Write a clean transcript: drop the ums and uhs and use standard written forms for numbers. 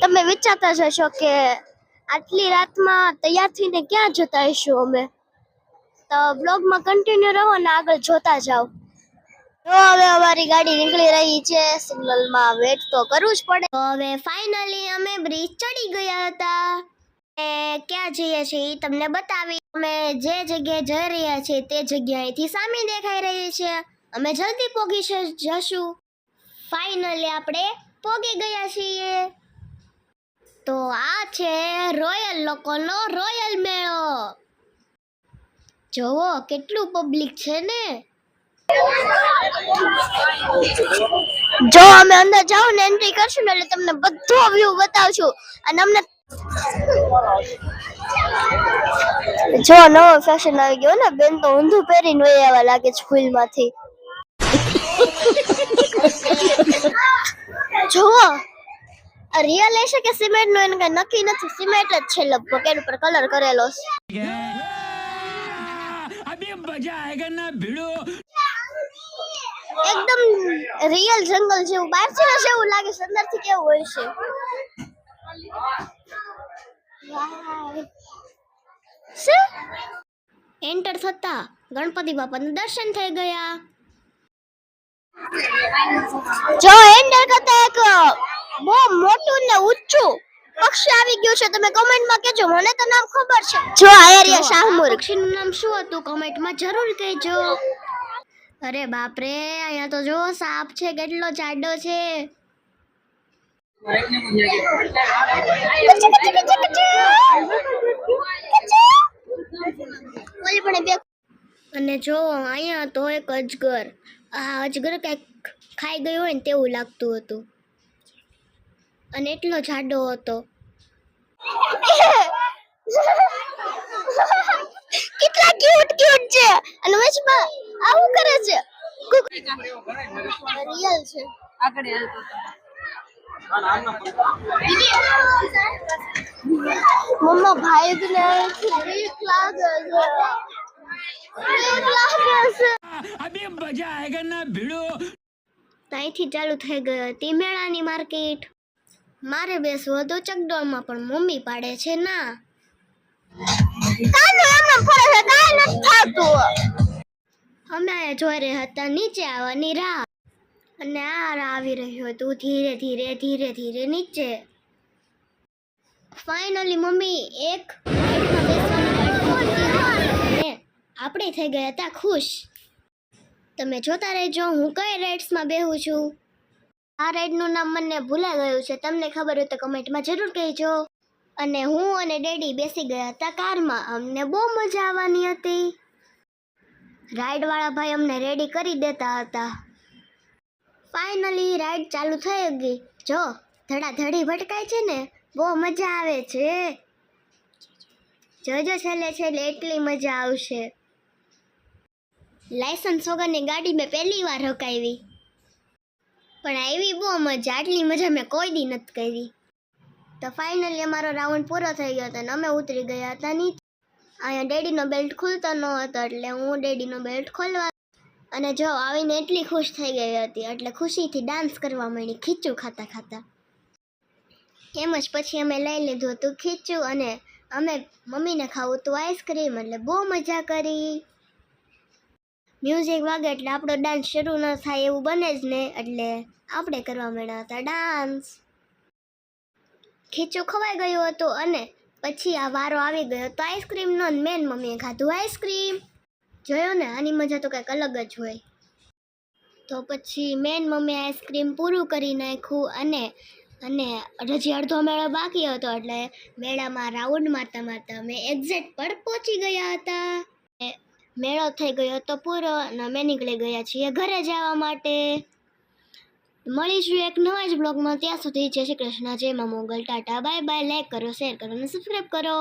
તમે વિચારતા જશો કે આટલી રાતમાં તૈયાર થઈને ક્યાં જતા હશું અમે, તો બ્લોગમાં કન્ટિન્યુ રહો ને આગળ જોતા જાઓ. તો હવે અમારી ગાડી નીકળી રહી છે, સિગ્નલમાં વેટ તો કરવું જ પડે. તો હવે ફાઇનલી અમે બ્રિજ ચડી ગયા હતા. ક્યાં જઈએ છીએ એ તમને બતાવી. અમે જે જગ્યાએ જઈ રહ્યા છીએ તે જગ્યાએથી સામે દેખાઈ રહી છે. અમે જલ્દી પહોંચી જશું. ફાઇનલી આપણે પહોંચી ગયા છીએ. તો આ છે રોયલ લોકોનો રોયલ મેળો. જોવો કેટલું પબ્લિક છે ને. જો અમે અંદર જાવ ને એન્ટ્રી કરશું ને એટલે તમને બધો વ્યૂ બતાવશું. અને અમને જો નવો ફેશન આવી ગયો ને, બેન તો ઊંધું પહેરીને વહી આવવા લાગે છે સ્કૂલમાંથી. જોવો રિયલ હશે કે સિમેન્ટ નો એને કઈ નક્કી નથી. સિમેન્ટ જ છે લગભગ, એના પર કલર કરેલો છે. એકદમ રિયલ જંગલ જેવું બહારથી જ એવું લાગે છે, અંદરથી કેવું હોય છે. એન્ટર થતા ગણપતિ બાપાના દર્શન થઈ ગયા. જો એન્ટર કરતા એક બહુ મોટું ને ઊંચું પક્ષી આવી ગયું છે. તમે કમેન્ટમાં કહેજો, મને તો નામ ખબર છે. જો આયરિયા શાહમુર. પક્ષીનું નામ શું હતું કમેન્ટમાં જરૂર કહેજો. અરે બાપ રે, અહીંયા તો જો સાપ છે, કેટલો જાડો છે. અને જો અહીંયા તો એક અજગર. આ અજગર કઈક ખાઈ ગયો હોય ને તેવું લાગતું હતું, અને એટલો જાડો હતો. કેટલા ક્યુટ છે. અને વચમાં આવું કરે છે. રિયલ છે. આગળ મમ્મા ભાઈ ને બીક લાગે છે. અભી મજા આયેગા ના ભીડો. ત્યાંથી ચાલુ થઈ ગયો હતી મેળાની માર્કેટ. મારે બેસવું હતું ચકડોળમાં, પણ મમ્મી પાડે છે ના. અમે જોઈ રહ્યા હતા નીચે આવવાની રાહ, અને આ આવી રહ્યું હતું ધીરે ધીરે ધીરે ધીરે નીચે. ફાઇનલી મમ્મી એક આપણે થઈ ગયા હતા ખુશ. તમે જોતા રહેજો હું કઈ રાઇડ્સમાં બેહું છું. આ રાઇડનું નામ મને ભૂલાઈ ગયું છે, તમને ખબર હોય તો કમેન્ટમાં જરૂર કહેજો. અને હું અને ડેડી બેસી ગયા હતા કારમાં. અમને બહુ મજા આવવાની હતી. રાઇડવાળા ભાઈ અમને રેડી કરી દેતા હતા. ફાઇનલી રાઇડ ચાલુ થઈ ગઈ. જો ધડાધડી ભટકાય છે ને, બહુ મજા આવે છે. જોજો છેલ્લે છેલ્લે એટલી મજા આવશે. લાયસન્સ વગરની ગાડી મેં પહેલી વાર હકાવી, પણ આવી બહુ મજા. આટલી મજા મેં કોઈ દી નથી કરી. તો ફાઇનલી અમારો રાઉન્ડ પૂરો થઈ ગયો હતો અને અમે ઉતરી ગયા હતા નીચે. અહીંયા ડેડીનો બેલ્ટ ખુલતો ન હતો, એટલે હું ડેડીનો બેલ્ટ ખોલવા, અને જો આવીને એટલી ખુશ થઈ ગઈ હતી, એટલે ખુશીથી ડાન્સ કરવા માંડી ખીચું ખાતા ખાતા. એમ જ પછી અમે લઈ લીધું હતું ખીચું, અને અમે મમ્મીને ખાવું હતું આઈસ્ક્રીમ, એટલે બહુ મજા કરી. મ્યુઝિક વાગે એટલે આપણો ડાન્સ શરૂ ન થાય એવું બને જ ને, એટલે આપણે કરવા માંડ્યા હતા ડાન્સ. ખીચું ખવાઈ ગયું હતું, અને પછી આ વારો આવી ગયો તો આઈસ્ક્રીમનો. મેન મમ્મીએ ખાધું આઈસ્ક્રીમ. જોયો ને, આની મજા તો કંઈક અલગ જ હોય. તો પછી મેન મમ્મીએ આઈસ્ક્રીમ પૂરું કરી નાખ્યું, અને હજી અડધો મેળો બાકી હતો, એટલે મેળામાં રાઉન્ડ મારતા મારતા અમે એક્ઝેક્ટ પર પહોંચી ગયા હતા. મેળો થઈ ગયો તો પૂરો, અને અમે નીકળી ગયા છીએ ઘરે જવા માટે. મળીશું એક નવા જ બ્લોગમાં. ત્યાં સુધી જય શ્રી કૃષ્ણ, જય મા Mogal, tata, bye bye. Like કરો, શેર કરો અને સબસ્ક્રાઈબ કરો.